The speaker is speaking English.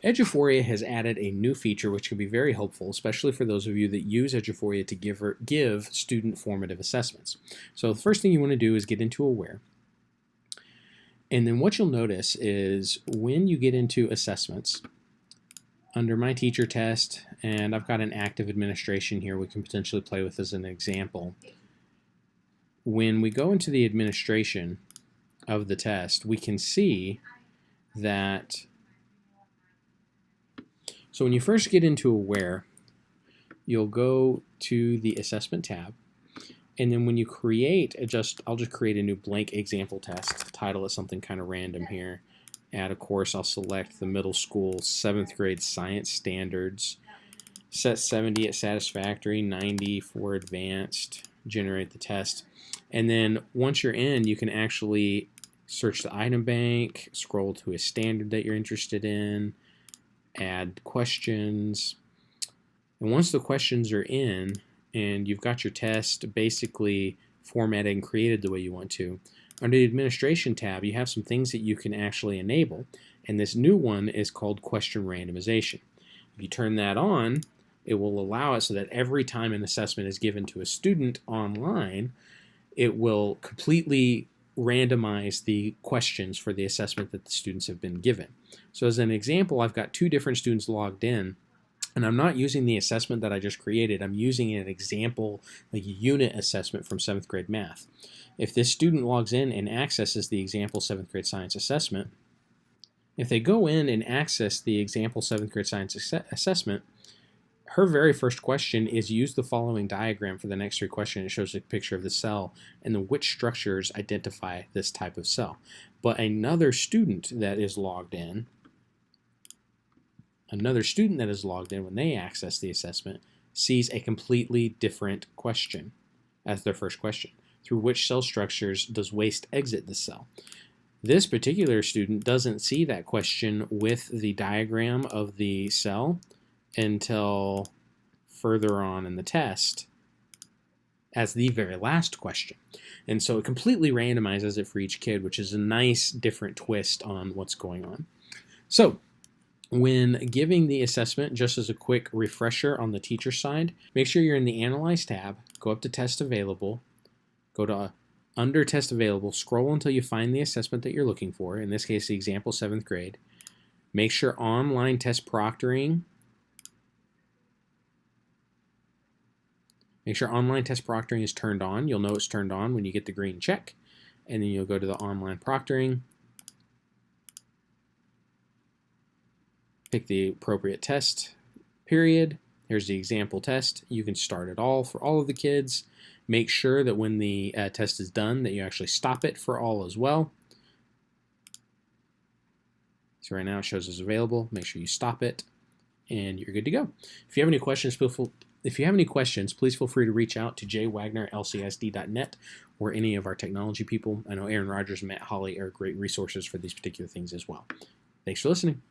Eduphoria has added a new feature which can be very helpful, especially for those of you that use Eduphoria to give student formative assessments. So the first thing you want to do is get into Aware. And then what you'll notice is when you get into assessments, under My Teacher Test, and I've got an active administration here we can potentially play with as an example. When we go into the administration of the test, we can see that, so when you first get into Aware, you'll go to the Assessment tab, and then when you create, I'll just create a new blank example test, title it something kind of random here, add a course, I'll select the middle school 7th grade science standards, set 70 at satisfactory, 90 for advanced, generate the test, and then once you're in, you can actually search the item bank, scroll to a standard that you're interested in, add questions, and once the questions are in and you've got your test basically formatted and created the way you want to, under the Administration tab you have some things that you can actually enable, and this new one is called Question Randomization. If you turn that on, it will allow it so that every time an assessment is given to a student online, it will completely randomize the questions for the assessment that the students have been given. So as an example, I've got 2 different students logged in, and I'm not using the assessment that I just created. I'm using an example, like a unit assessment from 7th grade math. If this student logs in and accesses the example 7th grade science assessment, if they go in and access the example 7th grade science assessment, her very first question is use the following diagram for the next 3 questions. It shows a picture of the cell and then which structures identify this type of cell. But another student that is logged in, when they access the assessment, sees a completely different question as their first question. Through which cell structures does waste exit the cell? This particular student doesn't see that question with the diagram of the cell until further on in the test as the very last question. And so it completely randomizes it for each kid, which is a nice different twist on what's going on. So when giving the assessment, just as a quick refresher on the teacher side, make sure you're in the Analyze tab, go up to Test Available, go to under Test Available, scroll until you find the assessment that you're looking for, in this case the example 7th grade. Make sure online test proctoring is turned on. You'll know it's turned on when you get the green check, and then you'll go to the online proctoring, pick the appropriate test period. Here's the example test. You can start it all for all of the kids. Make sure that when the test is done that you actually stop it for all as well. So right now it shows as available. Make sure you stop it and you're good to go. If you have any questions, please feel free to reach out to jwagner@lcsd.net or any of our technology people. I know Aaron Rogers and Matt Hawley are great resources for these particular things as well. Thanks for listening.